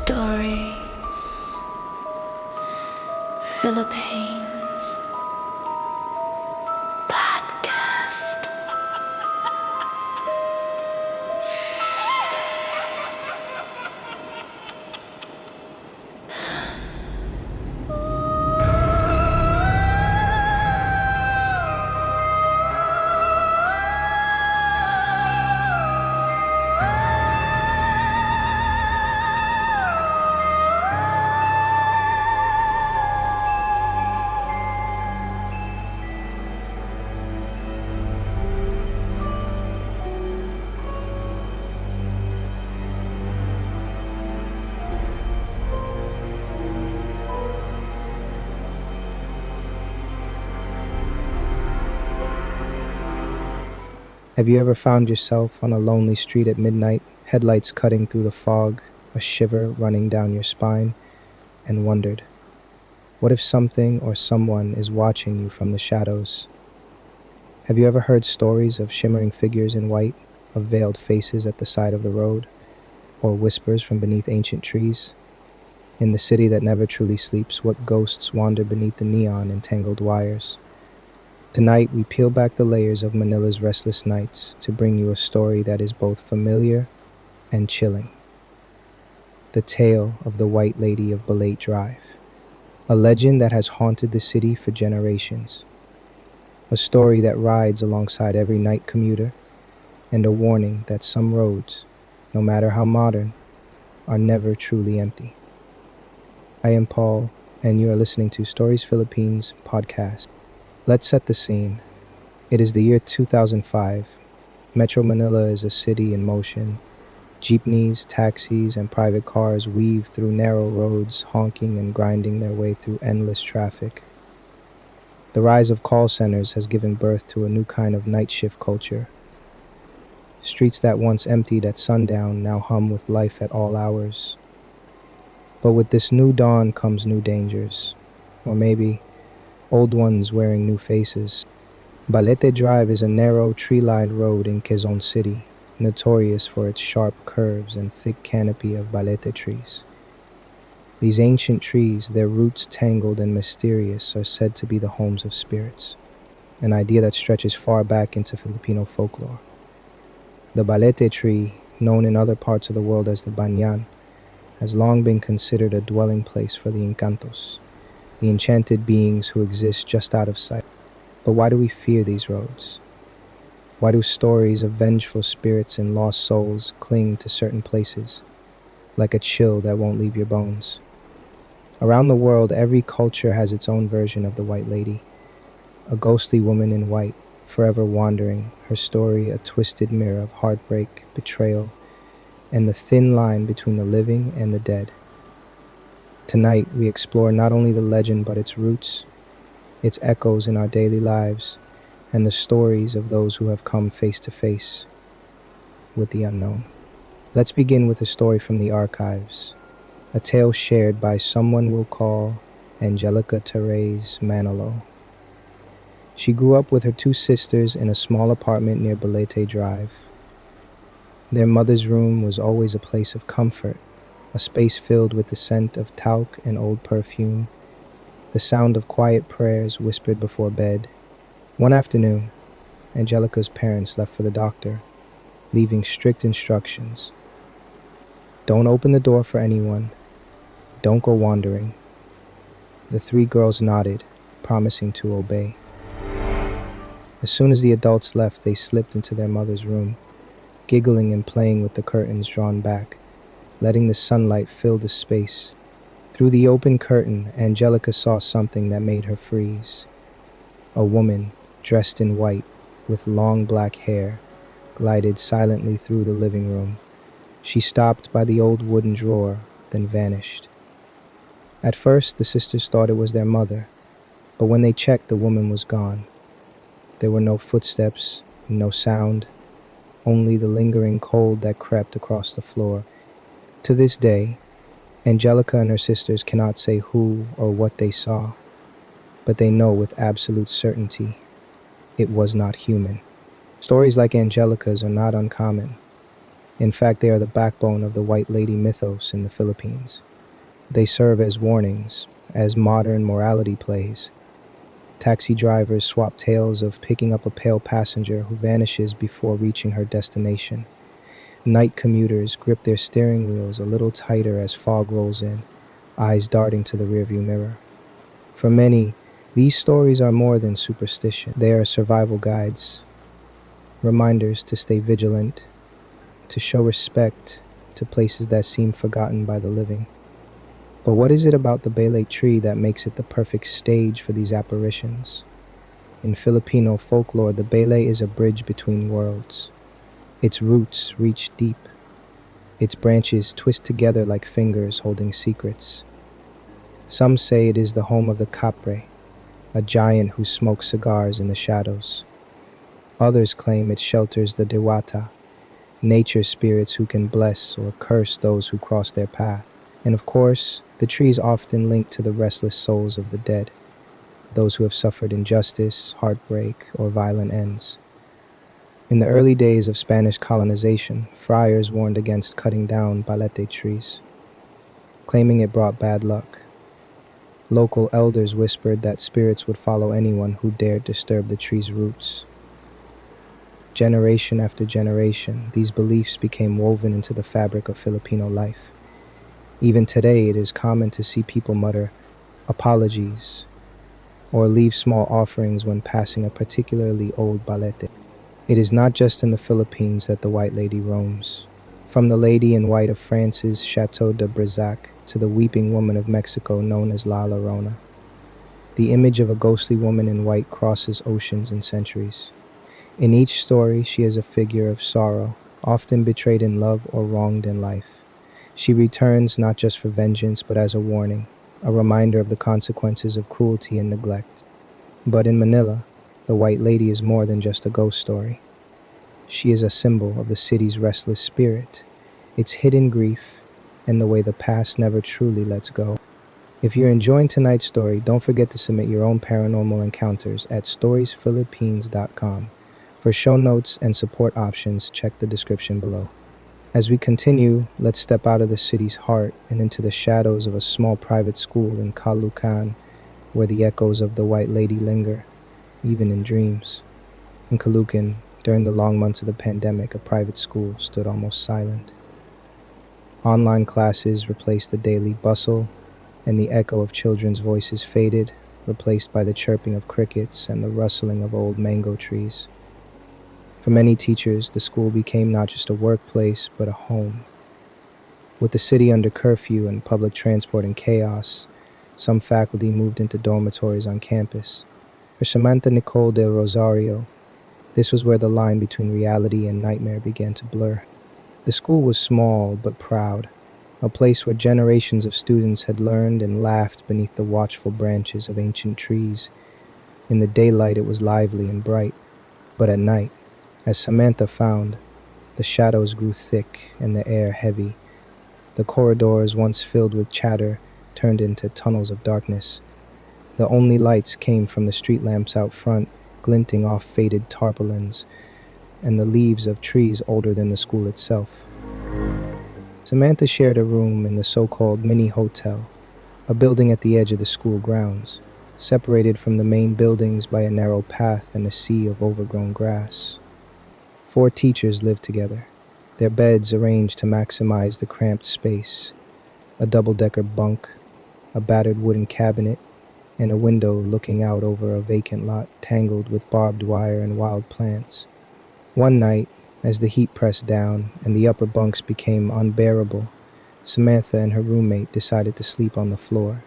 Story, Philippines podcast. Have you ever found yourself on a lonely street at midnight, headlights cutting through the fog, a shiver running down your spine, and wondered, what if something or someone is watching you from the shadows? Have you ever heard stories of shimmering figures in white, of veiled faces at the side of the road, or whispers from beneath ancient trees? In the city that never truly sleeps, what ghosts wander beneath the neon and tangled wires? Tonight, we peel back the layers of Manila's restless nights to bring you a story that is both familiar and chilling. The tale of the White Lady of Balete Drive, a legend that has haunted the city for generations. A story that rides alongside every night commuter, and a warning that some roads, no matter how modern, are never truly empty. I am Paul, and you are listening to Stories Philippines podcast. Let's set the scene. It is the year 2005. Metro Manila is a city in motion. Jeepneys, taxis, and private cars weave through narrow roads, honking and grinding their way through endless traffic. The rise of call centers has given birth to a new kind of night shift culture. Streets that once emptied at sundown now hum with life at all hours. But with this new dawn comes new dangers, or maybe old ones wearing new faces. Balete Drive is a narrow, tree-lined road in Quezon City, notorious for its sharp curves and thick canopy of balete trees. These ancient trees, their roots tangled and mysterious, are said to be the homes of spirits, an idea that stretches far back into Filipino folklore. The balete tree, known in other parts of the world as the banyan, has long been considered a dwelling place for the encantos, the enchanted beings who exist just out of sight. But why do we fear these roads? Why do stories of vengeful spirits and lost souls cling to certain places, like a chill that won't leave your bones? Around the world, every culture has its own version of the White Lady, a ghostly woman in white, forever wandering, her story a twisted mirror of heartbreak, betrayal, and the thin line between the living and the dead. Tonight, we explore not only the legend but its roots, its echoes in our daily lives, and the stories of those who have come face to face with the unknown. Let's begin with a story from the archives, a tale shared by someone we'll call Angelica Therese Manalo. She grew up with her two sisters in a small apartment near Balete Drive. Their mother's room was always a place of comfort, a space filled with the scent of talc and old perfume, the sound of quiet prayers whispered before bed. One afternoon, Angelica's parents left for the doctor, leaving strict instructions. Don't open the door for anyone. Don't go wandering. The three girls nodded, promising to obey. As soon as the adults left, they slipped into their mother's room, giggling and playing with the curtains drawn back, letting the sunlight fill the space. Through the open curtain, Angelica saw something that made her freeze. A woman, dressed in white, with long black hair, glided silently through the living room. She stopped by the old wooden drawer, then vanished. At first, the sisters thought it was their mother, but when they checked, the woman was gone. There were no footsteps, no sound, only the lingering cold that crept across the floor. To this day, Angelica and her sisters cannot say who or what they saw, but they know with absolute certainty it was not human. Stories like Angelica's are not uncommon. In fact, they are the backbone of the White Lady mythos in the Philippines. They serve as warnings, as modern morality plays. Taxi drivers swap tales of picking up a pale passenger who vanishes before reaching her destination. Night commuters grip their steering wheels a little tighter as fog rolls in, eyes darting to the rearview mirror. For many, these stories are more than superstition. They are survival guides, reminders to stay vigilant, to show respect to places that seem forgotten by the living. But what is it about the Belay tree that makes it the perfect stage for these apparitions? In Filipino folklore, the Belay is a bridge between worlds. Its roots reach deep. Its branches twist together like fingers holding secrets. Some say it is the home of the Capre, a giant who smokes cigars in the shadows. Others claim it shelters the Dewata, nature spirits who can bless or curse those who cross their path. And of course, the tree is often linked to the restless souls of the dead, those who have suffered injustice, heartbreak, or violent ends. In the early days of Spanish colonization, friars warned against cutting down balete trees, claiming it brought bad luck. Local elders whispered that spirits would follow anyone who dared disturb the tree's roots. Generation after generation, these beliefs became woven into the fabric of Filipino life. Even today, it is common to see people mutter apologies or leave small offerings when passing a particularly old balete. It is not just in the Philippines that the White Lady roams. From the Lady in White of France's Chateau de Brizac to the Weeping Woman of Mexico known as La Llorona, the image of a ghostly woman in white crosses oceans and centuries. In each story, she is a figure of sorrow, often betrayed in love or wronged in life. She returns not just for vengeance, but as a warning, a reminder of the consequences of cruelty and neglect. But in Manila, the White Lady is more than just a ghost story. She is a symbol of the city's restless spirit, its hidden grief, and the way the past never truly lets go. If you're enjoying tonight's story, don't forget to submit your own paranormal encounters at storiesphilippines.com. For show notes and support options, check the description below. As we continue, let's step out of the city's heart and into the shadows of a small private school in Caloocan, where the echoes of the White Lady linger, even in dreams. In Caloocan, during the long months of the pandemic, a private school stood almost silent. Online classes replaced the daily bustle, and the echo of children's voices faded, replaced by the chirping of crickets and the rustling of old mango trees. For many teachers, the school became not just a workplace, but a home. With the city under curfew and public transport in chaos, some faculty moved into dormitories on campus. For Samantha Nicole del Rosario, this was where the line between reality and nightmare began to blur. The school was small but proud, a place where generations of students had learned and laughed beneath the watchful branches of ancient trees. In the daylight, it was lively and bright, but at night, as Samantha found, the shadows grew thick and the air heavy. The corridors, once filled with chatter, turned into tunnels of darkness. The only lights came from the street lamps out front, glinting off faded tarpaulins, and the leaves of trees older than the school itself. Samantha shared a room in the so-called mini hotel, a building at the edge of the school grounds, separated from the main buildings by a narrow path and a sea of overgrown grass. 4 teachers lived together, their beds arranged to maximize the cramped space, a double-decker bunk, a battered wooden cabinet, and a window looking out over a vacant lot tangled with barbed wire and wild plants. One night, as the heat pressed down and the upper bunks became unbearable, Samantha and her roommate decided to sleep on the floor.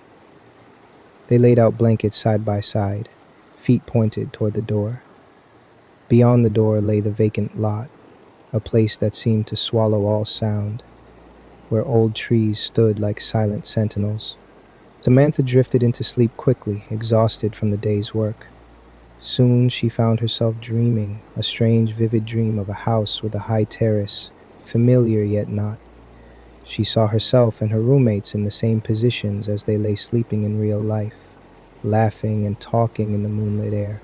They laid out blankets side by side, feet pointed toward the door. Beyond the door lay the vacant lot, a place that seemed to swallow all sound, where old trees stood like silent sentinels. Samantha drifted into sleep quickly, exhausted from the day's work. Soon she found herself dreaming, a strange, vivid dream of a house with a high terrace, familiar yet not. She saw herself and her roommates in the same positions as they lay sleeping in real life, laughing and talking in the moonlit air.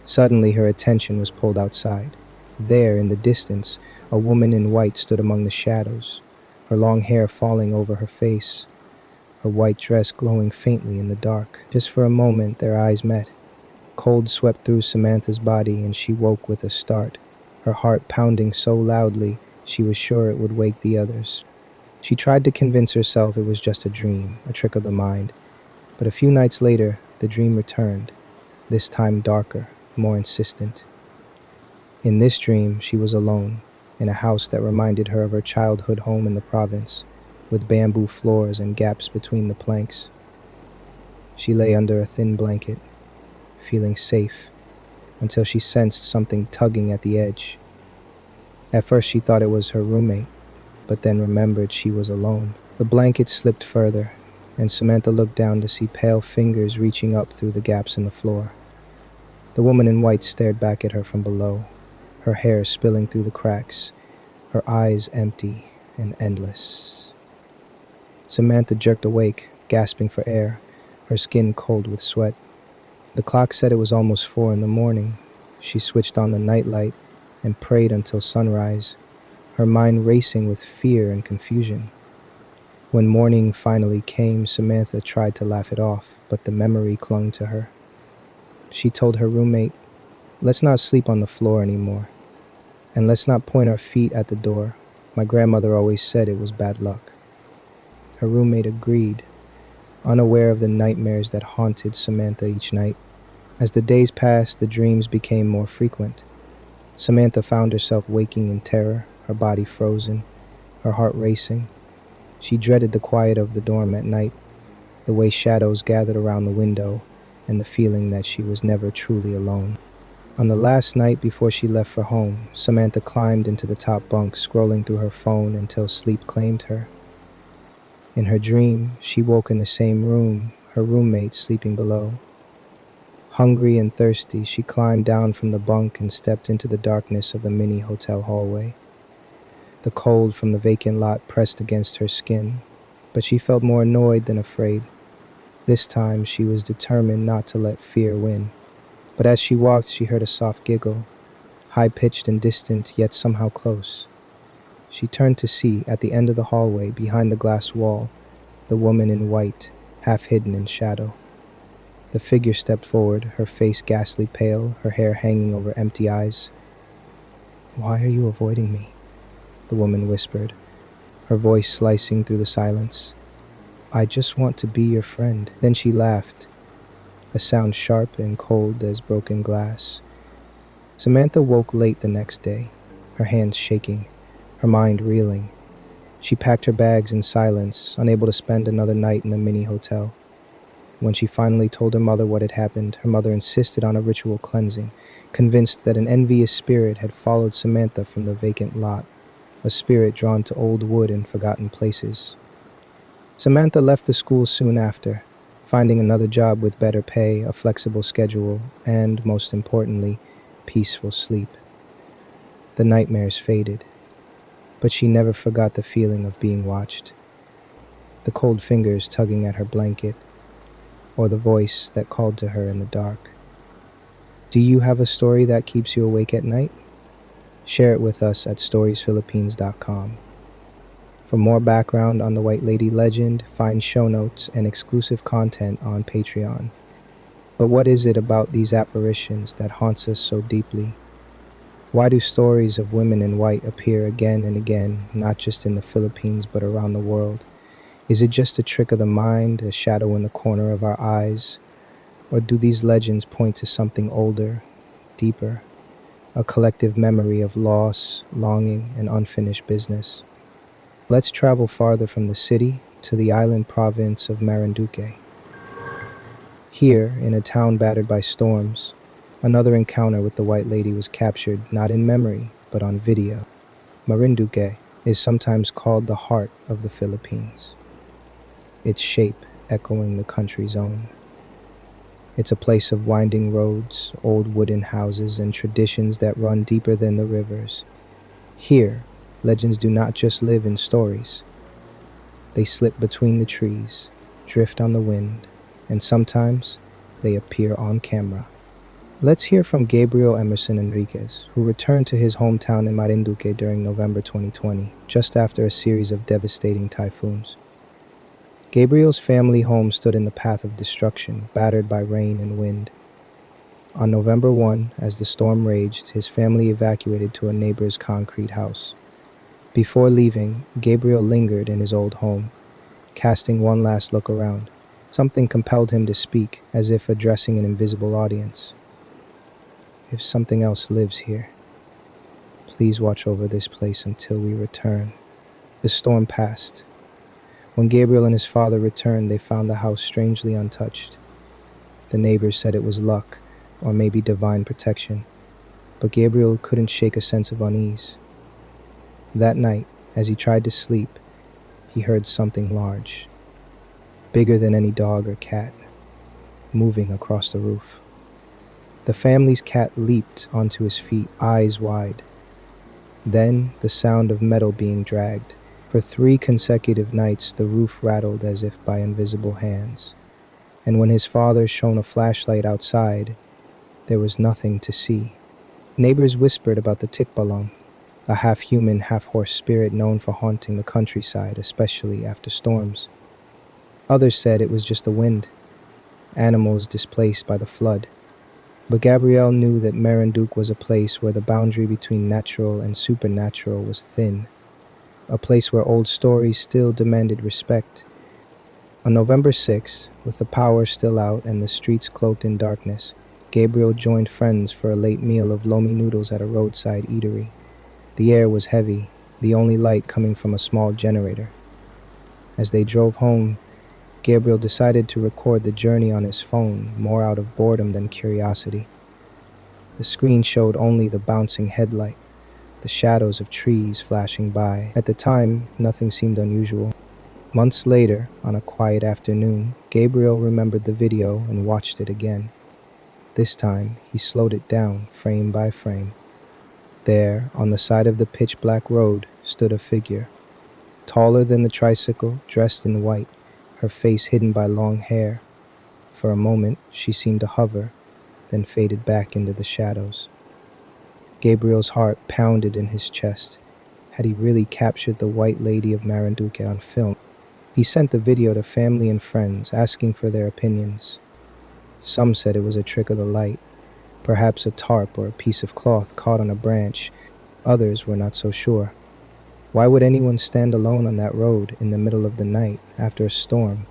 Suddenly her attention was pulled outside. There, in the distance, a woman in white stood among the shadows, her long hair falling over her face, her white dress glowing faintly in the dark. Just for a moment, their eyes met. Cold swept through Samantha's body, and she woke with a start, her heart pounding so loudly she was sure it would wake the others. She tried to convince herself it was just a dream, a trick of the mind, but a few nights later, the dream returned, this time darker, more insistent. In this dream, she was alone, in a house that reminded her of her childhood home in the province, with bamboo floors and gaps between the planks. She lay under a thin blanket, feeling safe, until she sensed something tugging at the edge. At first she thought it was her roommate, but then remembered she was alone. The blanket slipped further, and Samantha looked down to see pale fingers reaching up through the gaps in the floor. The woman in white stared back at her from below, her hair spilling through the cracks, her eyes empty and endless. Samantha jerked awake, gasping for air, her skin cold with sweat. The clock said it was almost 4 in the morning. She switched on the nightlight and prayed until sunrise, her mind racing with fear and confusion. When morning finally came, Samantha tried to laugh it off, but the memory clung to her. She told her roommate, "Let's not sleep on the floor anymore, and let's not point our feet at the door. My grandmother always said it was bad luck." Her roommate agreed, unaware of the nightmares that haunted Samantha each night. As the days passed, the dreams became more frequent. Samantha found herself waking in terror, her body frozen, her heart racing. She dreaded the quiet of the dorm at night, the way shadows gathered around the window, and the feeling that she was never truly alone. On the last night before she left for home, Samantha climbed into the top bunk, scrolling through her phone until sleep claimed her. In her dream, she woke in the same room, her roommate sleeping below. Hungry and thirsty, she climbed down from the bunk and stepped into the darkness of the mini hotel hallway. The cold from the vacant lot pressed against her skin, but she felt more annoyed than afraid. This time, she was determined not to let fear win. But as she walked, she heard a soft giggle, high-pitched and distant, yet somehow close. She turned to see, at the end of the hallway, behind the glass wall, the woman in white, half hidden in shadow. The figure stepped forward, her face ghastly pale, her hair hanging over empty eyes. "Why are you avoiding me?" the woman whispered, her voice slicing through the silence. "I just want to be your friend." Then she laughed, a sound sharp and cold as broken glass. Samantha woke late the next day, her hands shaking, her mind reeling. She packed her bags in silence, unable to spend another night in the mini hotel. When she finally told her mother what had happened, her mother insisted on a ritual cleansing, convinced that an envious spirit had followed Samantha from the vacant lot, a spirit drawn to old wood and forgotten places. Samantha left the school soon after, finding another job with better pay, a flexible schedule, and, most importantly, peaceful sleep. The nightmares faded, but she never forgot the feeling of being watched, the cold fingers tugging at her blanket, or the voice that called to her in the dark. Do you have a story that keeps you awake at night? Share it with us at storiesphilippines.com. For more background on the White Lady legend, find show notes and exclusive content on Patreon. But what is it about these apparitions that haunts us so deeply? Why do stories of women in white appear again and again, not just in the Philippines but around the world? Is it just a trick of the mind, a shadow in the corner of our eyes? Or do these legends point to something older, deeper, a collective memory of loss, longing, and unfinished business? Let's travel farther from the city to the island province of Marinduque. Here, in a town battered by storms, another encounter with the White Lady was captured not in memory, but on video. Marinduque is sometimes called the heart of the Philippines, its shape echoing the country's own. It's a place of winding roads, old wooden houses, and traditions that run deeper than the rivers. Here, legends do not just live in stories. They slip between the trees, drift on the wind, and sometimes they appear on camera. Let's hear from Gabriel Emerson Enriquez, who returned to his hometown in Marinduque during November 2020, just after a series of devastating typhoons. Gabriel's family home stood in the path of destruction, battered by rain and wind. On November 1, as the storm raged, his family evacuated to a neighbor's concrete house. Before leaving, Gabriel lingered in his old home, casting one last look around. Something compelled him to speak, as if addressing an invisible audience. If something else lives here, please watch over this place until we return. The storm passed. When Gabriel and his father returned, they found the house strangely untouched. The neighbors said it was luck, or maybe divine protection, but Gabriel couldn't shake a sense of unease. That night, as he tried to sleep, he heard something large, bigger than any dog or cat, moving across the roof. The family's cat leaped onto his feet, eyes wide. Then the sound of metal being dragged. For 3 consecutive nights, the roof rattled as if by invisible hands. And when his father shone a flashlight outside, there was nothing to see. Neighbors whispered about the tikbalang, a half-human, half-horse spirit known for haunting the countryside, especially after storms. Others said it was just the wind, animals displaced by the flood. But Gabrielle knew that Marinduque was a place where the boundary between natural and supernatural was thin, a place where old stories still demanded respect. On November 6, with the power still out and the streets cloaked in darkness, Gabriel joined friends for a late meal of lomi noodles at a roadside eatery. The air was heavy, the only light coming from a small generator. As they drove home, Gabriel decided to record the journey on his phone, more out of boredom than curiosity. The screen showed only the bouncing headlight, the shadows of trees flashing by. At the time, nothing seemed unusual. Months later, on a quiet afternoon, Gabriel remembered the video and watched it again. This time, he slowed it down, frame by frame. There, on the side of the pitch-black road, stood a figure, taller than the tricycle, dressed in white, her face hidden by long hair. For a moment, she seemed to hover, then faded back into the shadows. Gabriel's heart pounded in his chest. Had he really captured the White Lady of Marinduque on film? He sent the video to family and friends, asking for their opinions. Some said it was a trick of the light, perhaps a tarp or a piece of cloth caught on a branch. Others were not so sure. Why would anyone stand alone on that road in the middle of the night after a storm?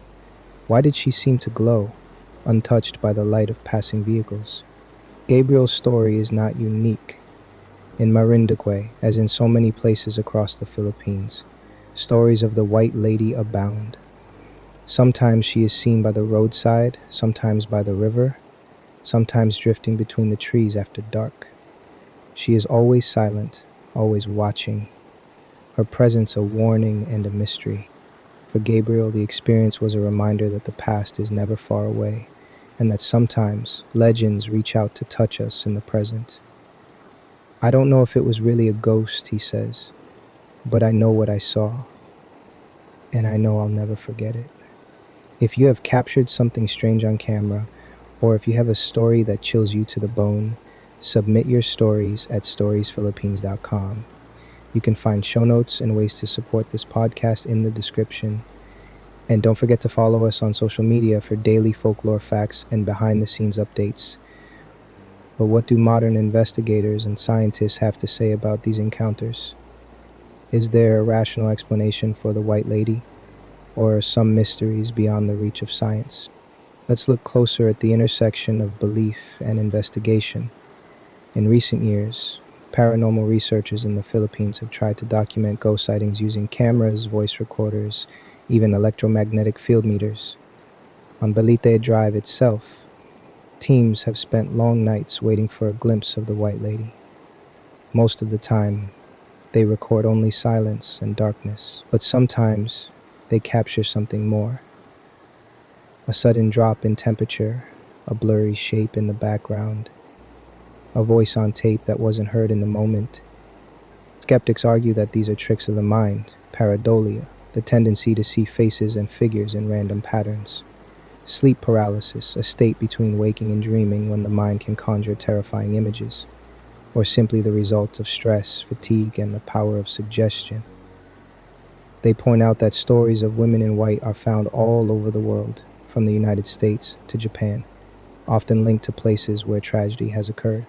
Why did she seem to glow, untouched by the light of passing vehicles? Gabriel's story is not unique. In Marinduque, as in so many places across the Philippines, stories of the White Lady abound. Sometimes she is seen by the roadside, sometimes by the river, sometimes drifting between the trees after dark. She is always silent, always watching, her presence a warning and a mystery. For Gabriel, the experience was a reminder that the past is never far away, and that sometimes legends reach out to touch us in the present. I don't know if it was really a ghost, he says, but I know what I saw, and I know I'll never forget it. If you have captured something strange on camera, or if you have a story that chills you to the bone, submit your stories at storiesphilippines.com. You can find show notes and ways to support this podcast in the description. And don't forget to follow us on social media for daily folklore facts and behind-the-scenes updates. But what do modern investigators and scientists have to say about these encounters? Is there a rational explanation for the White Lady? Or are some mysteries beyond the reach of science? Let's look closer at the intersection of belief and investigation. In recent years, paranormal researchers in the Philippines have tried to document ghost sightings using cameras, voice recorders, even electromagnetic field meters. On Balite Drive itself, teams have spent long nights waiting for a glimpse of the White Lady. Most of the time, they record only silence and darkness, but sometimes they capture something more. A sudden drop in temperature, a blurry shape in the background, a voice on tape that wasn't heard in the moment. Skeptics argue that these are tricks of the mind, pareidolia, the tendency to see faces and figures in random patterns. Sleep paralysis, a state between waking and dreaming when the mind can conjure terrifying images, or simply the result of stress, fatigue, and the power of suggestion. They point out that stories of women in white are found all over the world, from the United States to Japan, often linked to places where tragedy has occurred.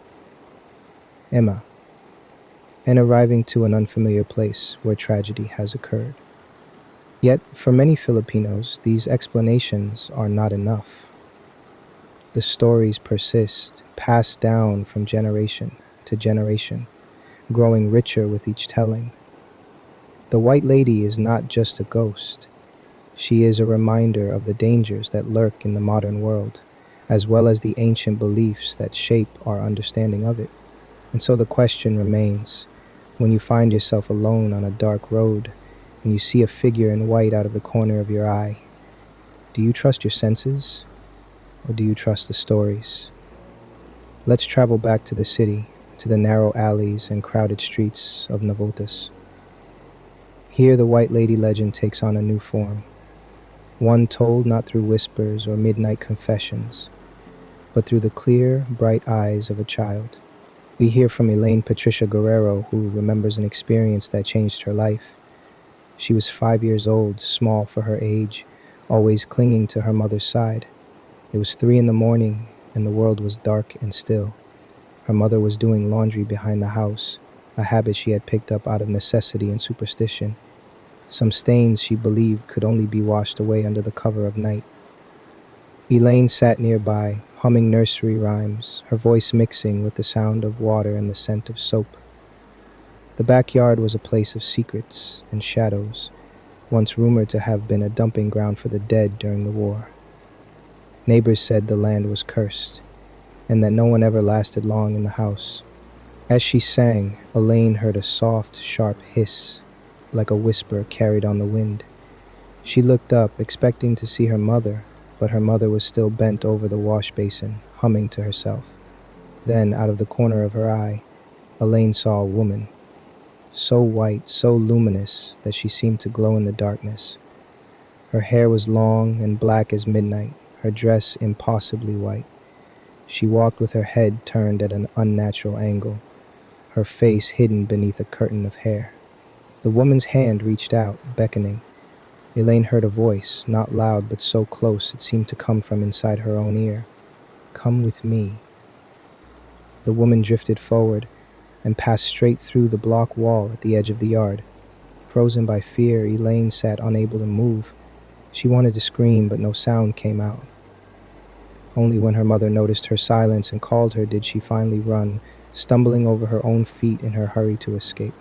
Emma, and arriving to an unfamiliar place where tragedy has occurred. Yet, for many Filipinos, these explanations are not enough. The stories persist, passed down from generation to generation, growing richer with each telling. The White Lady is not just a ghost, she is a reminder of the dangers that lurk in the modern world, as well as the ancient beliefs that shape our understanding of it. And so the question remains, when you find yourself alone on a dark road and you see a figure in white out of the corner of your eye, do you trust your senses or do you trust the stories? Let's travel back to the city, to the narrow alleys and crowded streets of Navotas. Here the White Lady legend takes on a new form, one told not through whispers or midnight confessions, but through the clear, bright eyes of a child. We hear from Elaine Patricia Guerrero, who remembers an experience that changed her life. She was 5 years old, small for her age, always clinging to her mother's side. It was 3 in the morning, and the world was dark and still. Her mother was doing laundry behind the house, a habit she had picked up out of necessity and superstition. Some stains she believed could only be washed away under the cover of night. Elaine sat nearby, humming nursery rhymes, her voice mixing with the sound of water and the scent of soap. The backyard was a place of secrets and shadows, once rumored to have been a dumping ground for the dead during the war. Neighbors said the land was cursed, and that no one ever lasted long in the house. As she sang, Elaine heard a soft, sharp hiss, like a whisper carried on the wind. She looked up, expecting to see her mother, but her mother was still bent over the wash basin, humming to herself. Then, out of the corner of her eye, Elaine saw a woman, so white, so luminous, that she seemed to glow in the darkness. Her hair was long and black as midnight, her dress impossibly white. She walked with her head turned at an unnatural angle, her face hidden beneath a curtain of hair. The woman's hand reached out, beckoning. Elaine heard a voice, not loud but so close it seemed to come from inside her own ear. "Come with me." The woman drifted forward and passed straight through the block wall at the edge of the yard. Frozen by fear, Elaine sat unable to move. She wanted to scream, but no sound came out. Only when her mother noticed her silence and called her did she finally run, stumbling over her own feet in her hurry to escape.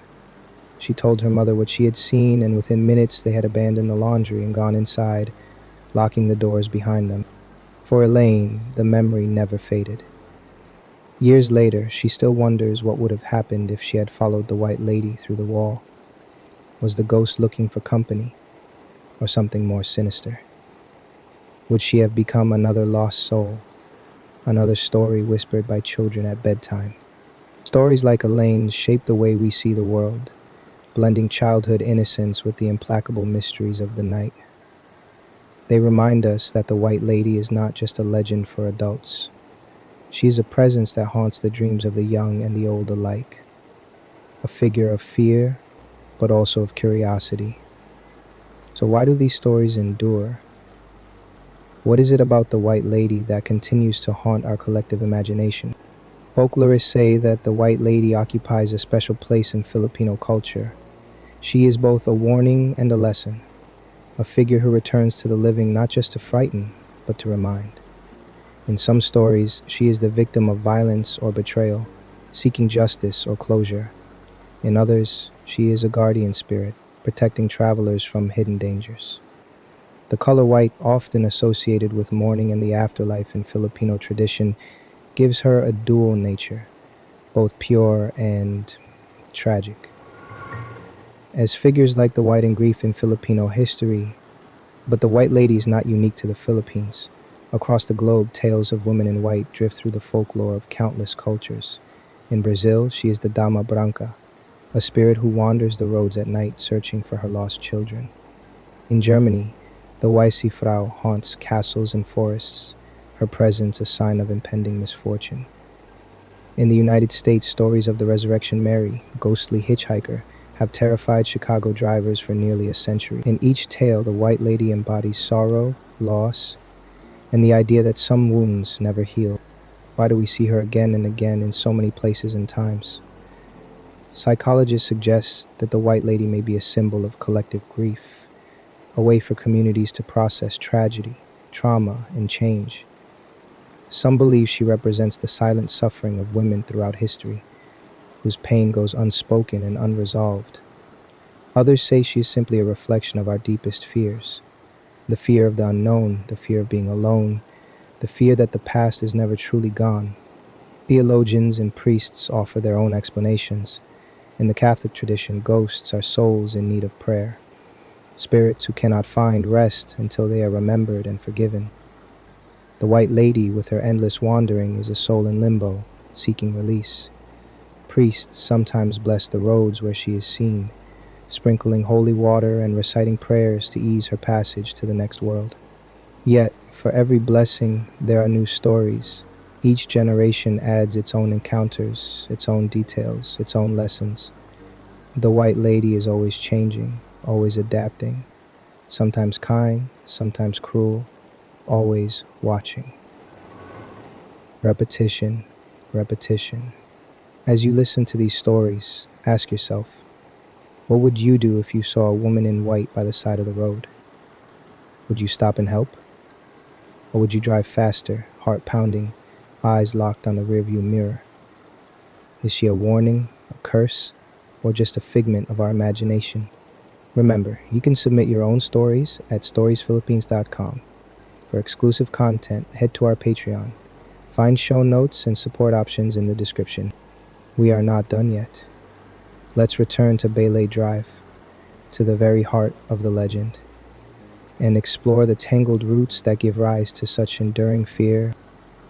She told her mother what she had seen, and within minutes they had abandoned the laundry and gone inside, locking the doors behind them. For Elaine, the memory never faded. Years later, she still wonders what would have happened if she had followed the White Lady through the wall. Was the ghost looking for company, or something more sinister? Would she have become another lost soul, another story whispered by children at bedtime? Stories like Elaine's shape the way we see the world, blending childhood innocence with the implacable mysteries of the night. They remind us that the White Lady is not just a legend for adults. She is a presence that haunts the dreams of the young and the old alike, a figure of fear, but also of curiosity. So why do these stories endure? What is it about the White Lady that continues to haunt our collective imagination? Folklorists say that the White Lady occupies a special place in Filipino culture. She is both a warning and a lesson, a figure who returns to the living not just to frighten, but to remind. In some stories, she is the victim of violence or betrayal, seeking justice or closure. In others, she is a guardian spirit, protecting travelers from hidden dangers. The color white, often associated with mourning and the afterlife in Filipino tradition, gives her a dual nature, both pure and tragic. As figures like the white and grief in Filipino history, but the White Lady is not unique to the Philippines. Across the globe, tales of women in white drift through the folklore of countless cultures. In Brazil, she is the Dama Branca, a spirit who wanders the roads at night searching for her lost children. In Germany, The Weiße Frau haunts castles and forests, her presence a sign of impending misfortune. In the United States, stories of the Resurrection Mary, ghostly hitchhiker, have terrified Chicago drivers for nearly a century. In each tale, the White Lady embodies sorrow, loss, and the idea that some wounds never heal. Why do we see her again and again in so many places and times? Psychologists suggest that the White Lady may be a symbol of collective grief, a way for communities to process tragedy, trauma, and change. Some believe she represents the silent suffering of women throughout history, whose pain goes unspoken and unresolved. Others say she is simply a reflection of our deepest fears: the fear of the unknown, the fear of being alone, the fear that the past is never truly gone. Theologians and priests offer their own explanations. In the Catholic tradition, ghosts are souls in need of prayer, spirits who cannot find rest until they are remembered and forgiven. The White Lady, with her endless wandering, is a soul in limbo, seeking release. Priests sometimes bless the roads where she is seen, sprinkling holy water and reciting prayers to ease her passage to the next world. Yet, for every blessing, there are new stories. Each generation adds its own encounters, its own details, its own lessons. The White Lady is always changing, always adapting, sometimes kind, sometimes cruel, always watching. Repetition, repetition. As you listen to these stories, ask yourself, what would you do if you saw a woman in white by the side of the road? Would you stop and help? Or would you drive faster, heart pounding, eyes locked on the rearview mirror? Is she a warning, a curse, or just a figment of our imagination? Remember, you can submit your own stories at storiesphilippines.com. For exclusive content, head to our Patreon. Find show notes and support options in the description. We are not done yet. Let's return to Bailey Drive, to the very heart of the legend, and explore the tangled roots that give rise to such enduring fear.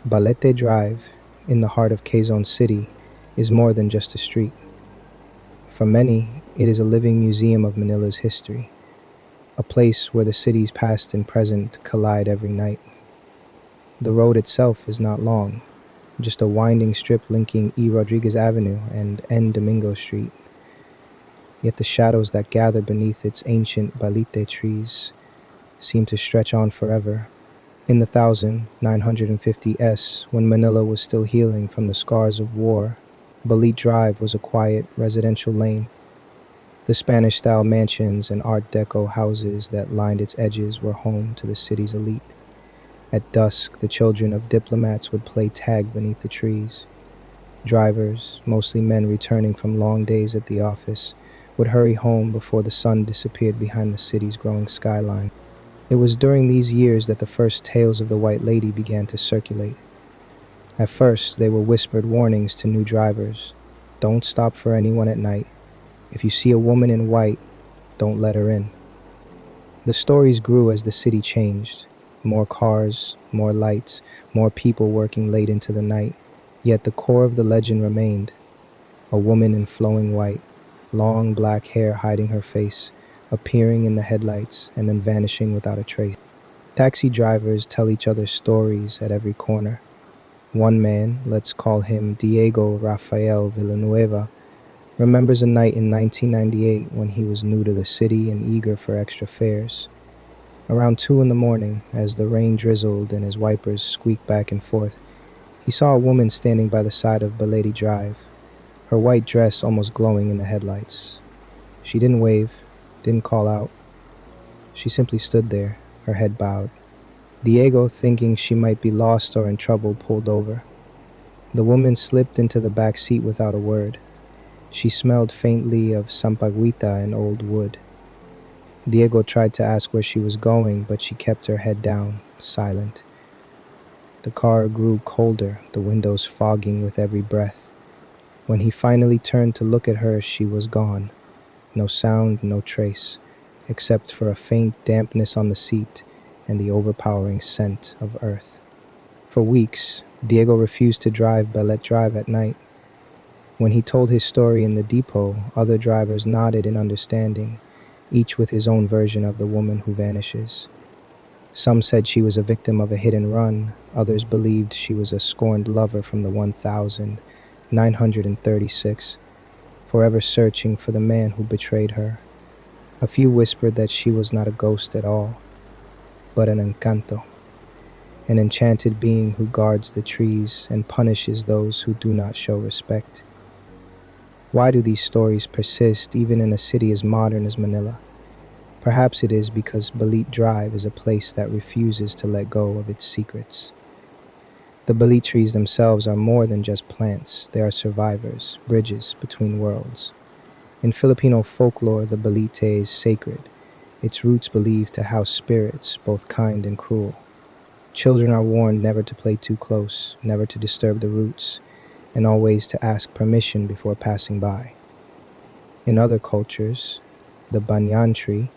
Balete Drive, in the heart of Quezon City, is more than just a street. For many, it is a living museum of Manila's history, a place where the city's past and present collide every night. The road itself is not long, just a winding strip linking E. Rodriguez Avenue and N. Domingo Street. Yet the shadows that gather beneath its ancient balite trees seem to stretch on forever. In the 1950s, when Manila was still healing from the scars of war, Balite Drive was a quiet residential lane. The Spanish-style mansions and Art Deco houses that lined its edges were home to the city's elite. At dusk, the children of diplomats would play tag beneath the trees. Drivers, mostly men returning from long days at the office, would hurry home before the sun disappeared behind the city's growing skyline. It was during these years that the first tales of the White Lady began to circulate. At first, they were whispered warnings to new drivers. Don't stop for anyone at night. If you see a woman in white, don't let her in. The stories grew as the city changed. More cars, more lights, more people working late into the night. Yet the core of the legend remained. A woman in flowing white, long black hair hiding her face, appearing in the headlights and then vanishing without a trace. Taxi drivers tell each other stories at every corner. One man, let's call him Diego Rafael Villanueva, remembers a night in 1998 when he was new to the city and eager for extra fares. Around 2 in the morning, as the rain drizzled and his wipers squeaked back and forth, he saw a woman standing by the side of Balete Drive, her white dress almost glowing in the headlights. She didn't wave, didn't call out. She simply stood there, her head bowed. Diego, thinking she might be lost or in trouble, pulled over. The woman slipped into the back seat without a word. She smelled faintly of sampaguita and old wood. Diego tried to ask where she was going, but she kept her head down, silent. The car grew colder, the windows fogging with every breath. When he finally turned to look at her, she was gone. No sound, no trace, except for a faint dampness on the seat and the overpowering scent of earth. For weeks, Diego refused to drive Balete Drive at night. When he told his story in the depot, other drivers nodded in understanding, each with his own version of the woman who vanishes. Some said she was a victim of a hit and run, others believed she was a scorned lover from the 1936, forever searching for the man who betrayed her. A few whispered that she was not a ghost at all, but an encanto, an enchanted being who guards the trees and punishes those who do not show respect. Why do these stories persist even in a city as modern as Manila? Perhaps it is because Balit Drive is a place that refuses to let go of its secrets. The Balit trees themselves are more than just plants, they are survivors, bridges between worlds. In Filipino folklore, the Balite is sacred, its roots believed to house spirits, both kind and cruel. Children are warned never to play too close, never to disturb the roots, and always to ask permission before passing by. In other cultures, the banyan tree,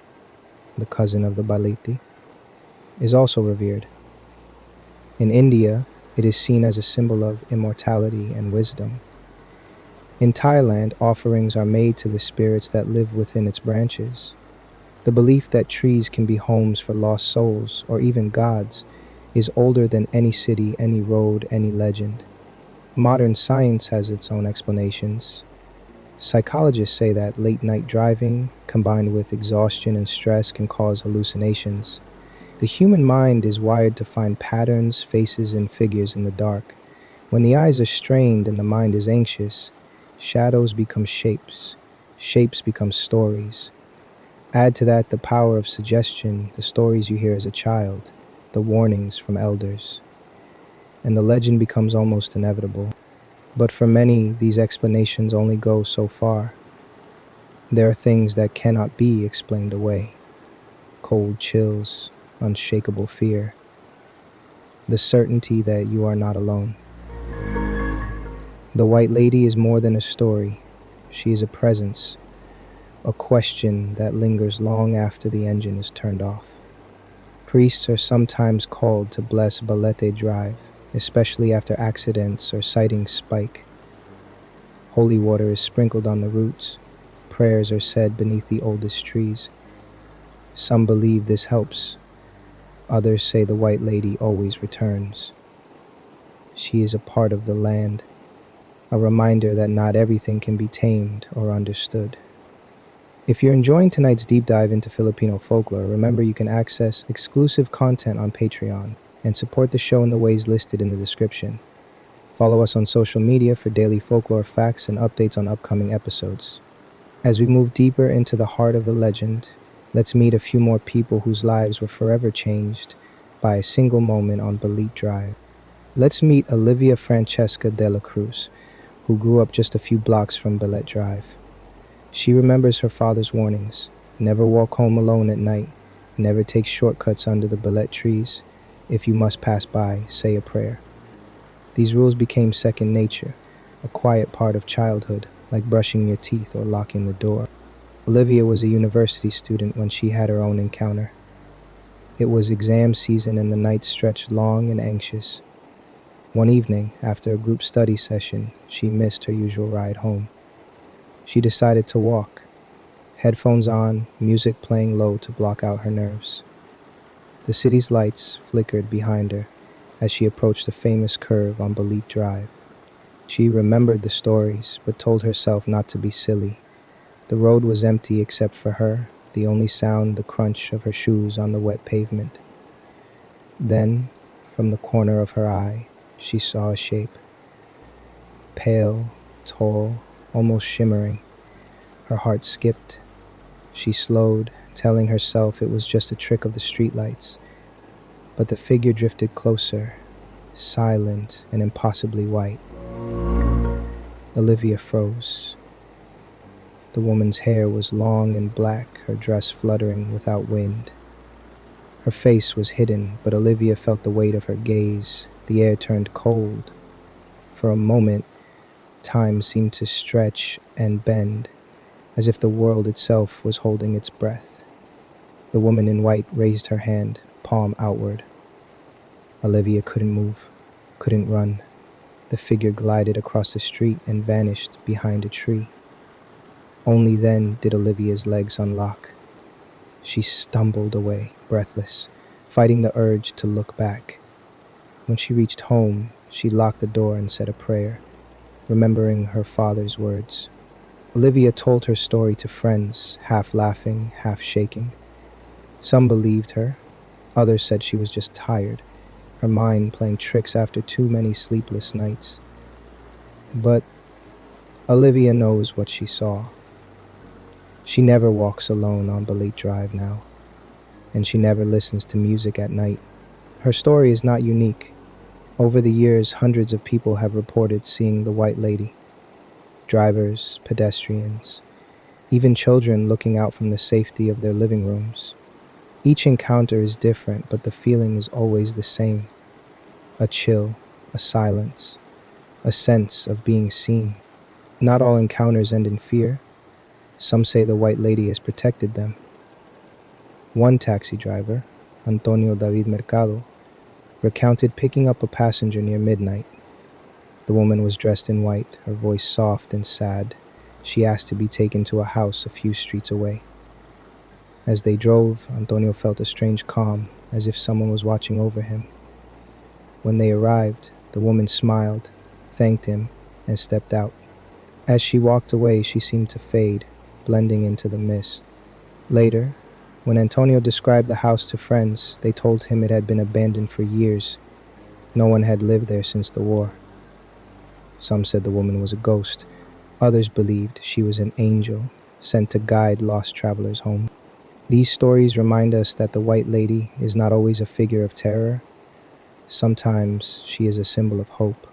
the cousin of the baliti, is also revered. In India, it is seen as a symbol of immortality and wisdom. In Thailand, offerings are made to the spirits that live within its branches. The belief that trees can be homes for lost souls, or even gods, is older than any city, any road, any legend. Modern science has its own explanations. Psychologists say that late night driving, combined with exhaustion and stress, can cause hallucinations. The human mind is wired to find patterns, faces, and figures in the dark. When the eyes are strained and the mind is anxious, shadows become shapes, shapes become stories. Add to that the power of suggestion, the stories you hear as a child, the warnings from elders, and the legend becomes almost inevitable. But for many, these explanations only go so far. There are things that cannot be explained away: cold chills, unshakable fear, the certainty that you are not alone. The White Lady is more than a story. She is a presence, a question that lingers long after the engine is turned off. Priests are sometimes called to bless Balete Drive, especially after accidents or sightings spike. Holy water is sprinkled on the roots. Prayers are said beneath the oldest trees. Some believe this helps. Others say the White Lady always returns. She is a part of the land, a reminder that not everything can be tamed or understood. If you're enjoying tonight's deep dive into Filipino folklore, remember you can access exclusive content on Patreon and support the show in the ways listed in the description. Follow us on social media for daily folklore facts and updates on upcoming episodes. As we move deeper into the heart of the legend, let's meet a few more people whose lives were forever changed by a single moment on Balit Drive. Let's meet Olivia Francesca de la Cruz, who grew up just a few blocks from Balit Drive. She remembers her father's warnings: never walk home alone at night, never take shortcuts under the Balit trees, if you must pass by, say a prayer. These rules became second nature, a quiet part of childhood, like brushing your teeth or locking the door. Olivia was a university student when she had her own encounter. It was exam season and the night stretched long and anxious. One evening, after a group study session, she missed her usual ride home. She decided to walk, headphones on, music playing low to block out her nerves. The city's lights flickered behind her as she approached the famous curve on Balit Drive. She remembered the stories, but told herself not to be silly. The road was empty except for her, the only sound the crunch of her shoes on the wet pavement. Then, from the corner of her eye, she saw a shape. Pale, tall, almost shimmering. Her heart skipped. She slowed, telling herself it was just a trick of the streetlights. But the figure drifted closer, silent and impossibly white. Olivia froze. The woman's hair was long and black, her dress fluttering without wind. Her face was hidden, but Olivia felt the weight of her gaze. The air turned cold. For a moment, time seemed to stretch and bend, as if the world itself was holding its breath. The woman in white raised her hand, palm outward. Olivia couldn't move, couldn't run. The figure glided across the street and vanished behind a tree. Only then did Olivia's legs unlock. She stumbled away, breathless, fighting the urge to look back. When she reached home, she locked the door and said a prayer, remembering her father's words. Olivia told her story to friends, half laughing, half shaking. Some believed her, others said she was just tired, her mind playing tricks after too many sleepless nights. But Olivia knows what she saw. She never walks alone on Balit Drive now, and she never listens to music at night. Her story is not unique. Over the years, hundreds of people have reported seeing the White Lady. Drivers, pedestrians, even children looking out from the safety of their living rooms. Each encounter is different, but the feeling is always the same. A chill, a silence, a sense of being seen. Not all encounters end in fear. Some say the White Lady has protected them. One taxi driver, Antonio David Mercado, recounted picking up a passenger near midnight. The woman was dressed in white, her voice soft and sad. She asked to be taken to a house a few streets away. As they drove, Antonio felt a strange calm, as if someone was watching over him. When they arrived, the woman smiled, thanked him, and stepped out. As she walked away, she seemed to fade, blending into the mist. Later, when Antonio described the house to friends, they told him it had been abandoned for years. No one had lived there since the war. Some said the woman was a ghost. Others believed she was an angel, sent to guide lost travelers home. These stories remind us that the White Lady is not always a figure of terror. Sometimes she is a symbol of hope,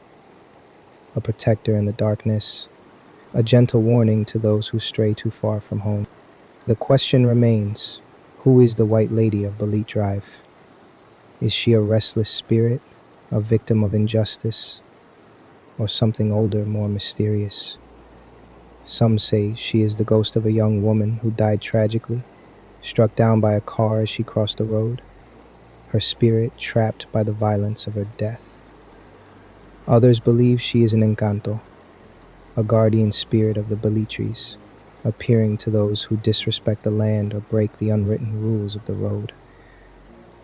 a protector in the darkness, a gentle warning to those who stray too far from home. The question remains, who is the White Lady of Balit Drive? Is she a restless spirit, a victim of injustice, or something older, more mysterious? Some say she is the ghost of a young woman who died tragically, struck down by a car as she crossed the road, her spirit trapped by the violence of her death. Others believe she is an encanto, a guardian spirit of the Balitris, appearing to those who disrespect the land or break the unwritten rules of the road.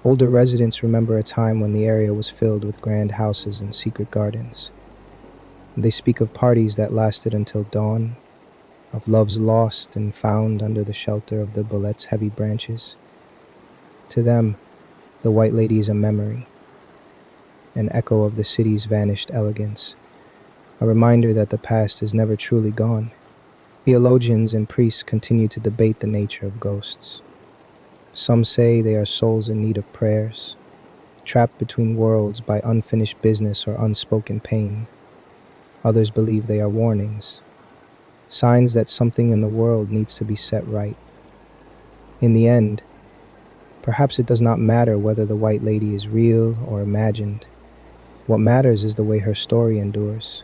Older residents remember a time when the area was filled with grand houses and secret gardens. They speak of parties that lasted until dawn, of loves lost and found under the shelter of the bolet's heavy branches. To them, the White Lady is a memory, an echo of the city's vanished elegance, a reminder that the past is never truly gone. Theologians and priests continue to debate the nature of ghosts. Some say they are souls in need of prayers, trapped between worlds by unfinished business or unspoken pain. Others believe they are warnings, signs that something in the world needs to be set right. In the end, perhaps it does not matter whether the White Lady is real or imagined. What matters is the way her story endures,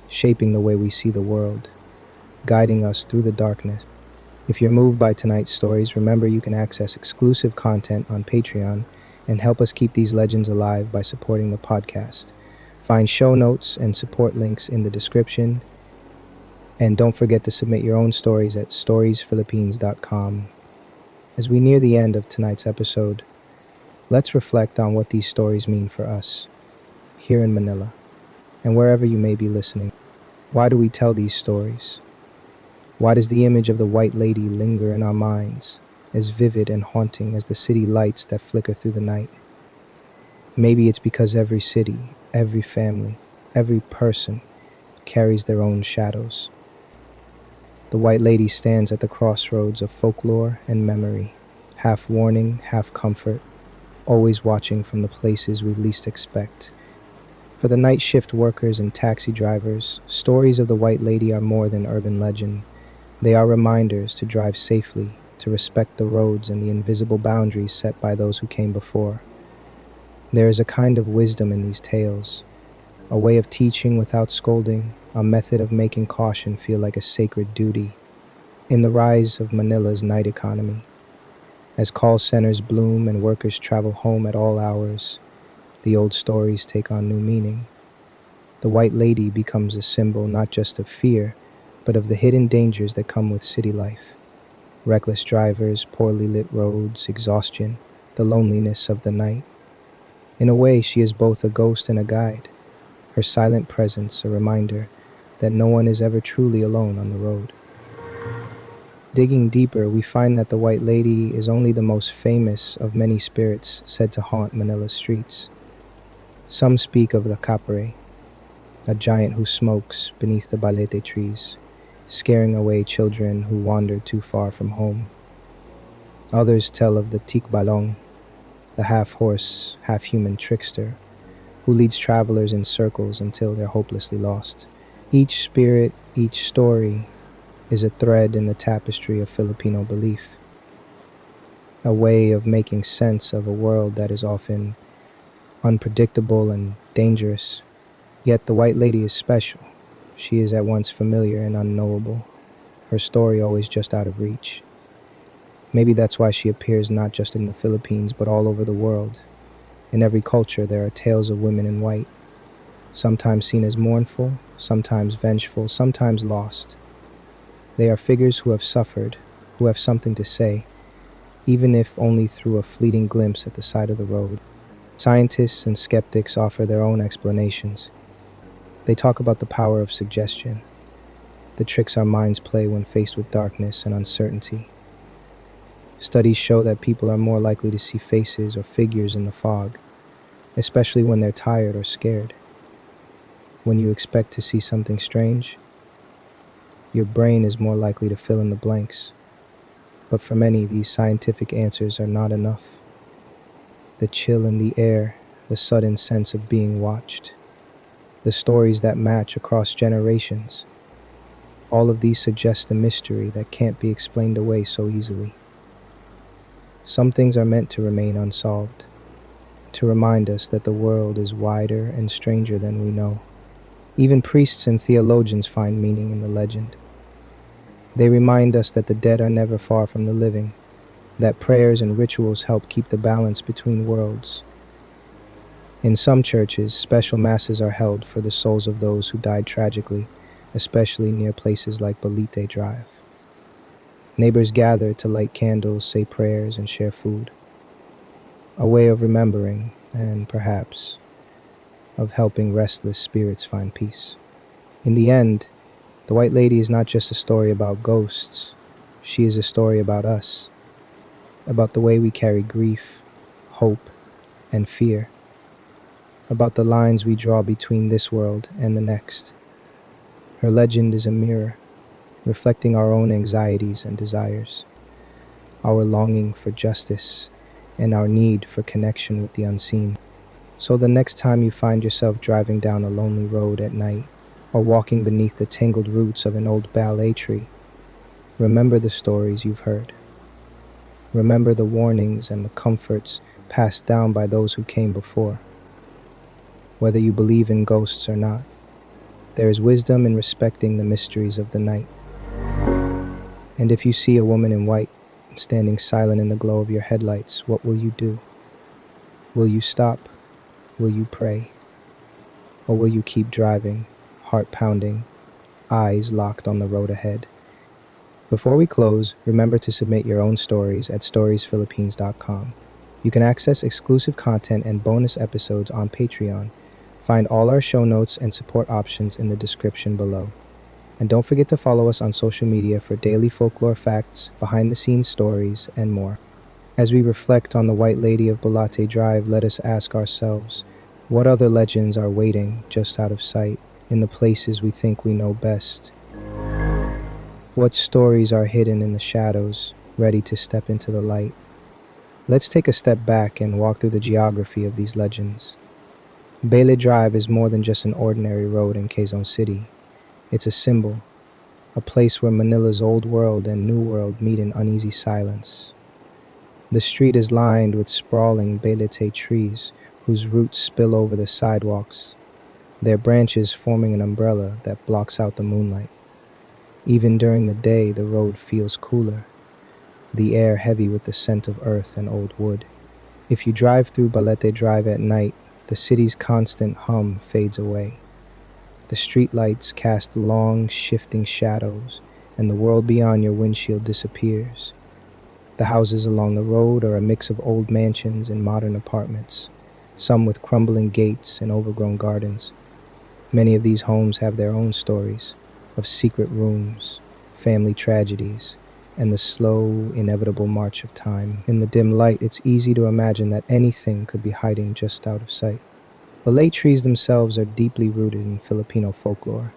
shaping the way we see the world, guiding us through the darkness. If you're moved by tonight's stories, remember you can access exclusive content on Patreon and help us keep these legends alive by supporting the podcast. Find show notes and support links in the description. And don't forget to submit your own stories at storiesphilippines.com. As we near the end of tonight's episode, let's reflect on what these stories mean for us, here in Manila, and wherever you may be listening. Why do we tell these stories? Why does the image of the White Lady linger in our minds, as vivid and haunting as the city lights that flicker through the night? Maybe it's because every city, every family, every person carries their own shadows. The White Lady stands at the crossroads of folklore and memory, half warning, half comfort, always watching from the places we least expect. For the night shift workers and taxi drivers, stories of the White Lady are more than urban legend. They are reminders to drive safely, to respect the roads and the invisible boundaries set by those who came before. There is a kind of wisdom in these tales, a way of teaching without scolding, a method of making caution feel like a sacred duty. In the rise of Manila's night economy, as call centers bloom and workers travel home at all hours, the old stories take on new meaning. The White Lady becomes a symbol not just of fear, but of the hidden dangers that come with city life. Reckless drivers, poorly lit roads, exhaustion. the loneliness of the night. In a way, she is both a ghost and a guide, her silent presence a reminder that no one is ever truly alone on the road. Digging deeper, we find that the White Lady is only the most famous of many spirits said to haunt Manila's streets. Some speak of the Capre, a giant who smokes beneath the balete trees, scaring away children who wander too far from home. Others tell of the Tikbalong, the half-horse, half-human trickster, who leads travelers in circles until they're hopelessly lost. Each spirit, each story, is a thread in the tapestry of Filipino belief, a way of making sense of a world that is often unpredictable and dangerous. Yet the White Lady is special. She is at once familiar and unknowable, her story always just out of reach. Maybe that's why she appears not just in the Philippines, but all over the world. In every culture, there are tales of women in white, sometimes seen as mournful, sometimes vengeful, sometimes lost. They are figures who have suffered, who have something to say, even if only through a fleeting glimpse at the side of the road. Scientists and skeptics offer their own explanations. They talk about the power of suggestion, the tricks our minds play when faced with darkness and uncertainty. Studies show that people are more likely to see faces or figures in the fog, especially when they're tired or scared. When you expect to see something strange, your brain is more likely to fill in the blanks. But for many, these scientific answers are not enough. The chill in the air, the sudden sense of being watched, the stories that match across generations, all of these suggest a mystery that can't be explained away so easily. Some things are meant to remain unsolved, to remind us that the world is wider and stranger than we know. Even priests and theologians find meaning in the legend. They remind us that the dead are never far from the living, that prayers and rituals help keep the balance between worlds. In some churches, special masses are held for the souls of those who died tragically, especially near places like Balite Drive. Neighbors gather to light candles, say prayers, and share food. A way of remembering and, perhaps, of helping restless spirits find peace. In the end, the White Lady is not just a story about ghosts. She is a story about us, about the way we carry grief, hope, and fear, about the lines we draw between this world and the next. Her legend is a mirror, reflecting our own anxieties and desires, our longing for justice, and our need for connection with the unseen. So the next time you find yourself driving down a lonely road at night, or walking beneath the tangled roots of an old ballet tree, remember the stories you've heard. Remember the warnings and the comforts passed down by those who came before. Whether you believe in ghosts or not, there is wisdom in respecting the mysteries of the night. And if you see a woman in white, standing silent in the glow of your headlights, what will you do? Will you stop? Will you pray? Or will you keep driving, heart pounding, eyes locked on the road ahead? Before we close, remember to submit your own stories at storiesphilippines.com. You can access exclusive content and bonus episodes on Patreon. Find all our show notes and support options in the description below. And don't forget to follow us on social media for daily folklore facts, behind-the-scenes stories, and more. As we reflect on the White Lady of Balate Drive, let us ask ourselves, what other legends are waiting just out of sight in the places we think we know best? What stories are hidden in the shadows, ready to step into the light? Let's take a step back and walk through the geography of these legends. Bele Drive is more than just an ordinary road in Quezon City. It's a symbol, a place where Manila's old world and new world meet in uneasy silence. The street is lined with sprawling belete trees whose roots spill over the sidewalks, their branches forming an umbrella that blocks out the moonlight. Even during the day, the road feels cooler, the air heavy with the scent of earth and old wood. If you drive through Balete Drive at night, the city's constant hum fades away. The streetlights cast long, shifting shadows, and the world beyond your windshield disappears. The houses along the road are a mix of old mansions and modern apartments, some with crumbling gates and overgrown gardens. Many of these homes have their own stories of secret rooms, family tragedies, and the slow, inevitable march of time. In the dim light, it's easy to imagine that anything could be hiding just out of sight. Balay trees themselves are deeply rooted in Filipino folklore.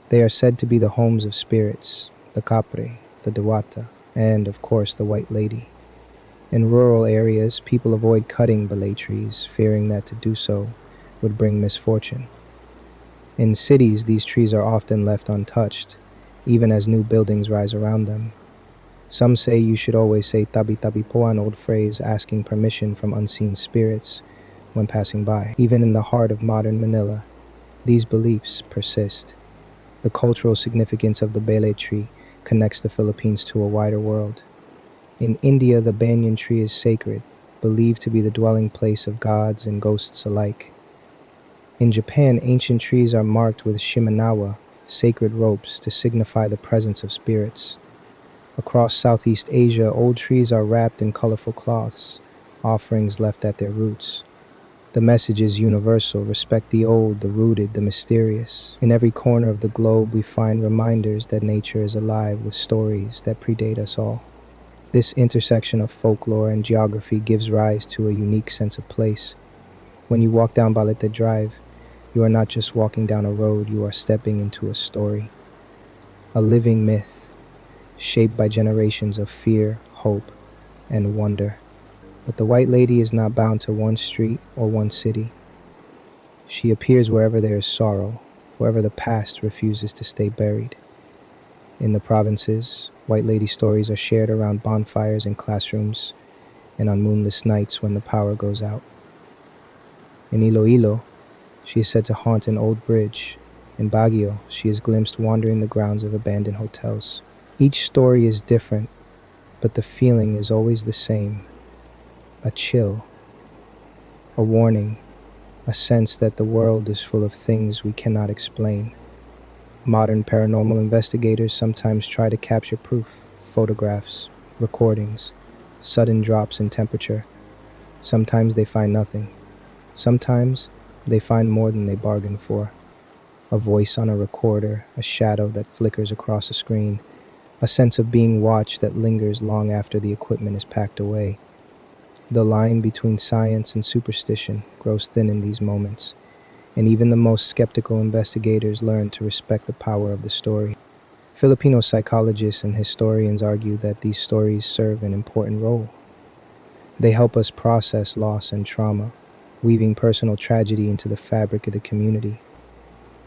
They are said to be the homes of spirits, the capre, the diwata, and, of course, the white lady. In rural areas, people avoid cutting balay trees, fearing that to do so would bring misfortune. In cities, these trees are often left untouched, even as new buildings rise around them. Some say you should always say tabi tabi po, an old phrase asking permission from unseen spirits when passing by. Even in the heart of modern Manila, these beliefs persist. The cultural significance of the bele tree connects the Philippines to a wider world. In India, the banyan tree is sacred, believed to be the dwelling place of gods and ghosts alike. In Japan, ancient trees are marked with shimenawa, sacred ropes to signify the presence of spirits. Across Southeast Asia, old trees are wrapped in colorful cloths, offerings left at their roots. The message is universal: respect the old, the rooted, the mysterious. In every corner of the globe, we find reminders that nature is alive with stories that predate us all. This intersection of folklore and geography gives rise to a unique sense of place. When you walk down Balete Drive, you are not just walking down a road, you are stepping into a story, a living myth, shaped by generations of fear, hope, and wonder. But the White Lady is not bound to one street or one city. She appears wherever there is sorrow, wherever the past refuses to stay buried. In the provinces, White Lady stories are shared around bonfires in classrooms and on moonless nights when the power goes out. In Iloilo, she is said to haunt an old bridge. In Baguio, she is glimpsed wandering the grounds of abandoned hotels. Each story is different, but the feeling is always the same: a chill, a warning, a sense that the world is full of things we cannot explain. Modern paranormal investigators sometimes try to capture proof: photographs, recordings, sudden drops in temperature. Sometimes they find nothing. Sometimes they find more than they bargained for. A voice on a recorder, a shadow that flickers across a screen, a sense of being watched that lingers long after the equipment is packed away. The line between science and superstition grows thin in these moments, and even the most skeptical investigators learn to respect the power of the story. Filipino psychologists and historians argue that these stories serve an important role. They help us process loss and trauma, weaving personal tragedy into the fabric of the community.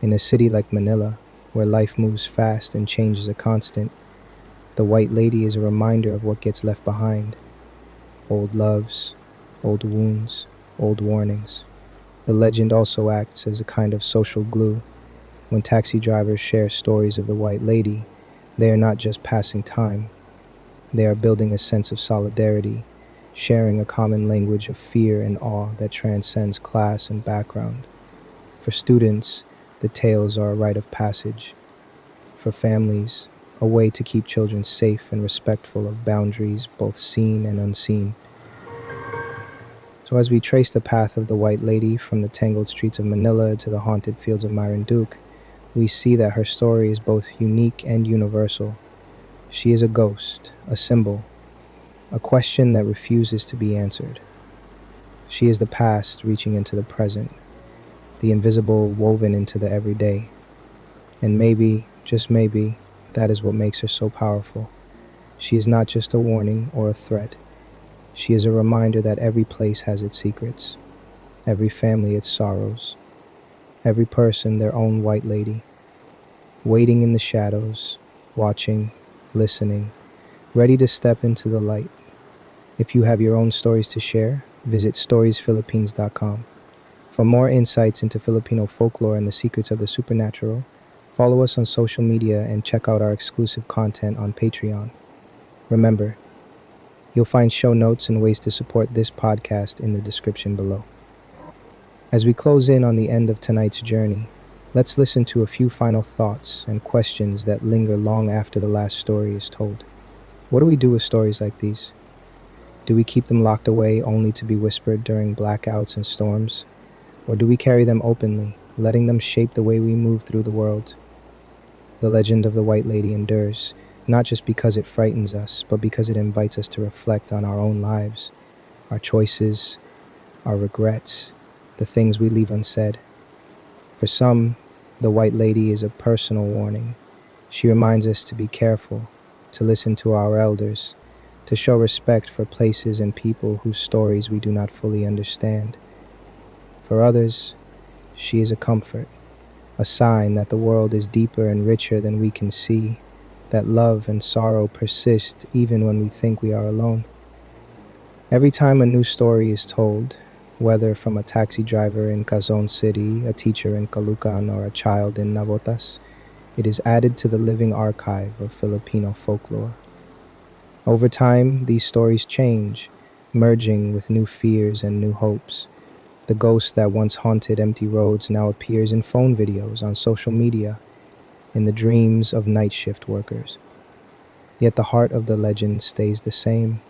In a city like Manila, where life moves fast and change is a constant, the White Lady is a reminder of what gets left behind: old loves, old wounds, old warnings. The legend also acts as a kind of social glue. When taxi drivers share stories of the White Lady, they are not just passing time. They are building a sense of solidarity, sharing a common language of fear and awe that transcends class and background. For students, the tales are a rite of passage. For families, a way to keep children safe and respectful of boundaries both seen and unseen. So as we trace the path of the White Lady from the tangled streets of Manila to the haunted fields of Marinduque, we see that her story is both unique and universal. She is a ghost, a symbol, a question that refuses to be answered. She is the past reaching into the present, the invisible woven into the everyday. And maybe, just maybe, that is what makes her so powerful. She is not just a warning or a threat. She is a reminder that every place has its secrets, every family its sorrows, every person their own White Lady, waiting in the shadows, watching, listening, ready to step into the light. If you have your own stories to share, visit storiesphilippines.com. For more insights into Filipino folklore and the secrets of the supernatural, follow us on social media and check out our exclusive content on Patreon. Remember, you'll find show notes and ways to support this podcast in the description below. As we close in on the end of tonight's journey, let's listen to a few final thoughts and questions that linger long after the last story is told. What do we do with stories like these? Do we keep them locked away only to be whispered during blackouts and storms? Or do we carry them openly, letting them shape the way we move through the world? The legend of the White Lady endures, not just because it frightens us, but because it invites us to reflect on our own lives, our choices, our regrets, the things we leave unsaid. For some, the White Lady is a personal warning. She reminds us to be careful, to listen to our elders, to show respect for places and people whose stories we do not fully understand. For others, she is a comfort, a sign that the world is deeper and richer than we can see, that love and sorrow persist even when we think we are alone. Every time a new story is told, whether from a taxi driver in Quezon City, a teacher in Caloocan, or a child in Navotas, it is added to the living archive of Filipino folklore. Over time, these stories change, merging with new fears and new hopes. The ghost that once haunted empty roads now appears in phone videos on social media, in the dreams of night shift workers. Yet the heart of the legend stays the same.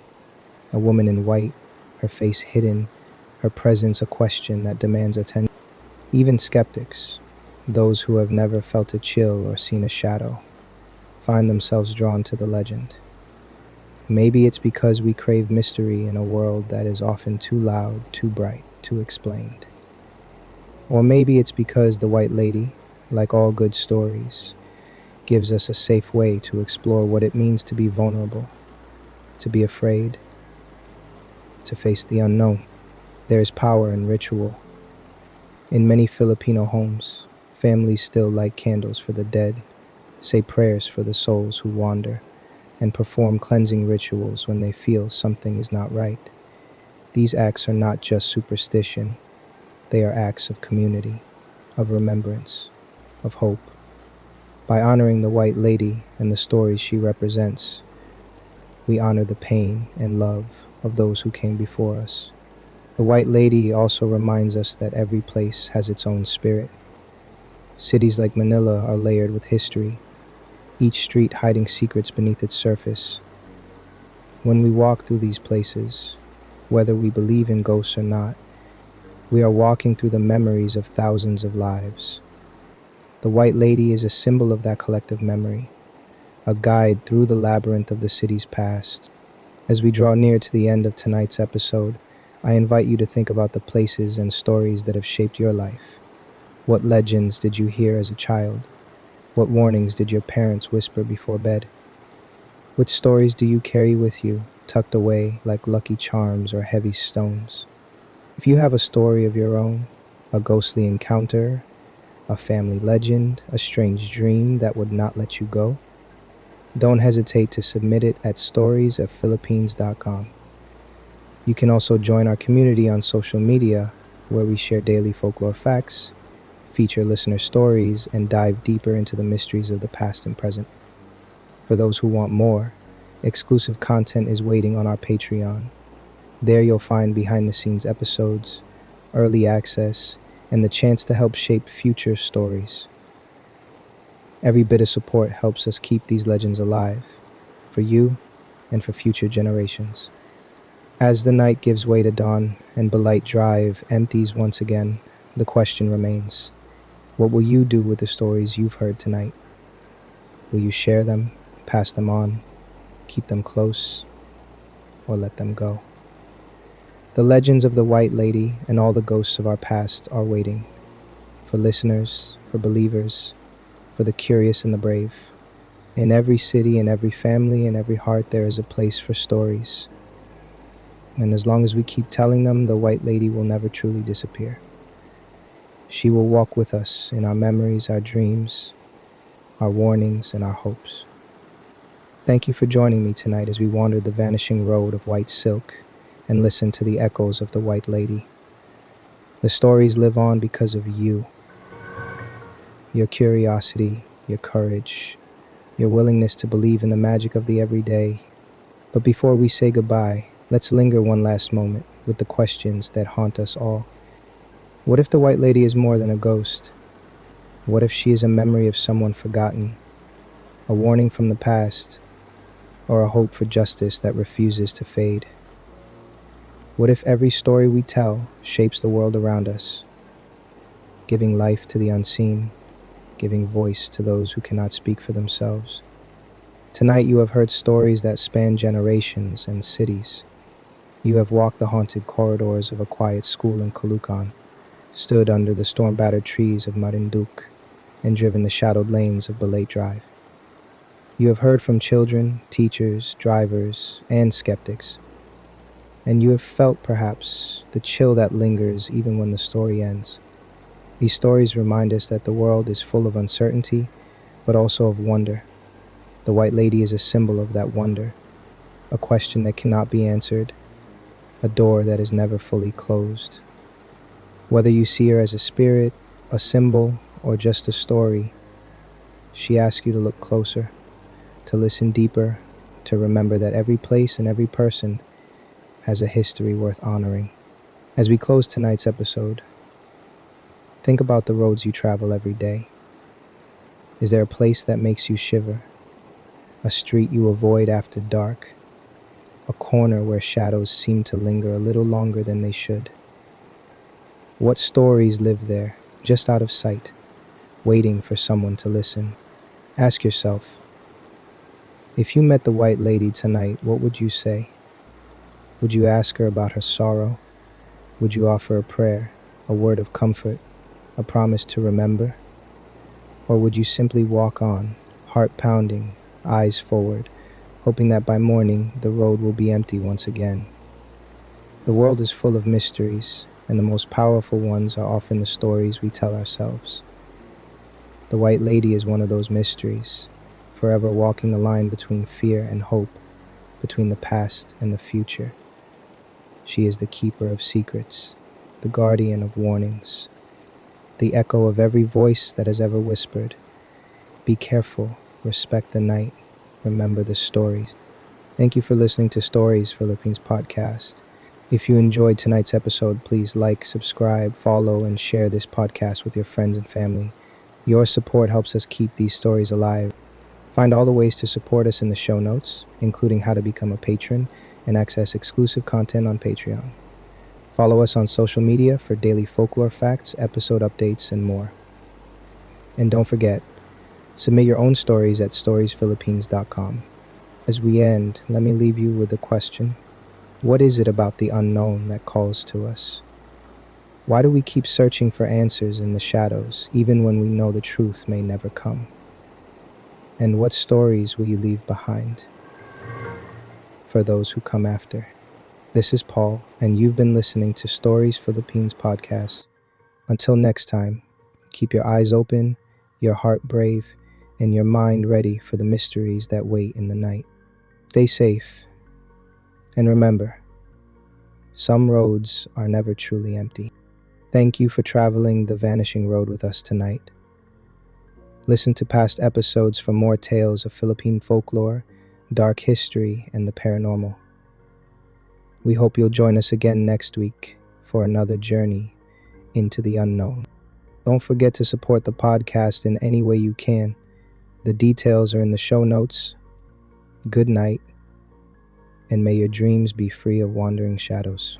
A woman in white, her face hidden, her presence a question that demands attention. Even skeptics, those who have never felt a chill or seen a shadow, find themselves drawn to the legend. Maybe it's because we crave mystery in a world that is often too loud, too bright, too explained. Or maybe it's because the White Lady, like all good stories, gives us a safe way to explore what it means to be vulnerable, to be afraid, to face the unknown. There is power in ritual. In many Filipino homes, families still light candles for the dead, say prayers for the souls who wander, and perform cleansing rituals when they feel something is not right. These acts are not just superstition, they are acts of community, of remembrance, of hope. By honoring the White Lady and the stories she represents, we honor the pain and love of those who came before us. The White Lady also reminds us that every place has its own spirit. Cities like Manila are layered with history, each street hiding secrets beneath its surface. When we walk through these places, whether we believe in ghosts or not, we are walking through the memories of thousands of lives. The White Lady is a symbol of that collective memory, a guide through the labyrinth of the city's past. As we draw near to the end of tonight's episode, I invite you to think about the places and stories that have shaped your life. What legends did you hear as a child? What warnings did your parents whisper before bed? Which stories do you carry with you, tucked away like lucky charms or heavy stones? If you have a story of your own, a ghostly encounter, a family legend, a strange dream that would not let you go, don't hesitate to submit it at stories@philippines.com. You can also join our community on social media, where we share daily folklore facts, feature listener stories, and dive deeper into the mysteries of the past and present. For those who want more, exclusive content is waiting on our Patreon. There you'll find behind-the-scenes episodes, early access, and the chance to help shape future stories. Every bit of support helps us keep these legends alive, for you and for future generations. As the night gives way to dawn and Belite Drive empties once again, the question remains, what will you do with the stories you've heard tonight? Will you share them, pass them on, keep them close, or let them go? The legends of the White Lady and all the ghosts of our past are waiting, for listeners, for believers, for the curious and the brave. In every city, in every family, in every heart, there is a place for stories. And as long as we keep telling them, the White Lady will never truly disappear. She will walk with us in our memories, our dreams, our warnings, and our hopes. Thank you for joining me tonight as we wander the vanishing road of white silk and listen to the echoes of the White Lady. The stories live on because of you, your curiosity, your courage, your willingness to believe in the magic of the everyday. But before we say goodbye, let's linger one last moment with the questions that haunt us all. What if the White Lady is more than a ghost? What if she is a memory of someone forgotten, a warning from the past, or a hope for justice that refuses to fade? What if every story we tell shapes the world around us, giving life to the unseen, giving voice to those who cannot speak for themselves? Tonight you have heard stories that span generations and cities. You have walked the haunted corridors of a quiet school in Kulukan, stood under the storm-battered trees of Marinduk, and driven the shadowed lanes of Balate Drive. You have heard from children, teachers, drivers, and skeptics, and you have felt, perhaps, the chill that lingers even when the story ends. These stories remind us that the world is full of uncertainty, but also of wonder. The White Lady is a symbol of that wonder, a question that cannot be answered, a door that is never fully closed. Whether you see her as a spirit, a symbol, or just a story, she asks you to look closer, to listen deeper, to remember that every place and every person has a history worth honoring. As we close tonight's episode, think about the roads you travel every day. Is there a place that makes you shiver? A street you avoid after dark? A corner where shadows seem to linger a little longer than they should? What stories live there, just out of sight, waiting for someone to listen? Ask yourself, if you met the White Lady tonight, what would you say? Would you ask her about her sorrow? Would you offer a prayer, a word of comfort, a promise to remember? Or would you simply walk on, heart pounding, eyes forward, hoping that by morning the road will be empty once again? The world is full of mysteries, and the most powerful ones are often the stories we tell ourselves. The White Lady is one of those mysteries, forever walking the line between fear and hope, between the past and the future. She is the keeper of secrets, the guardian of warnings, the echo of every voice that has ever whispered, "Be careful, respect the night, remember the stories." Thank you for listening to Stories Philippines podcast. If you enjoyed tonight's episode, please like, subscribe, follow, and share this podcast with your friends and family. Your support helps us keep these stories alive. Find all the ways to support us in the show notes, including how to become a patron and access exclusive content on Patreon. Follow us on social media for daily folklore facts, episode updates, and more. And don't forget, submit your own stories at storiesphilippines.com. As we end, let me leave you with a question. What is it about the unknown that calls to us? Why do we keep searching for answers in the shadows, even when we know the truth may never come? And what stories will you leave behind for those who come after? This is Paul, and you've been listening to Stories Philippines podcast. Until next time, keep your eyes open, your heart brave, and your mind ready for the mysteries that wait in the night. Stay safe, and remember, some roads are never truly empty. Thank you for traveling the Vanishing Road with us tonight. Listen to past episodes for more tales of Philippine folklore, dark history, and the paranormal. We hope you'll join us again next week for another journey into the unknown. Don't forget to support the podcast in any way you can. The details are in the show notes. Good night, and may your dreams be free of wandering shadows.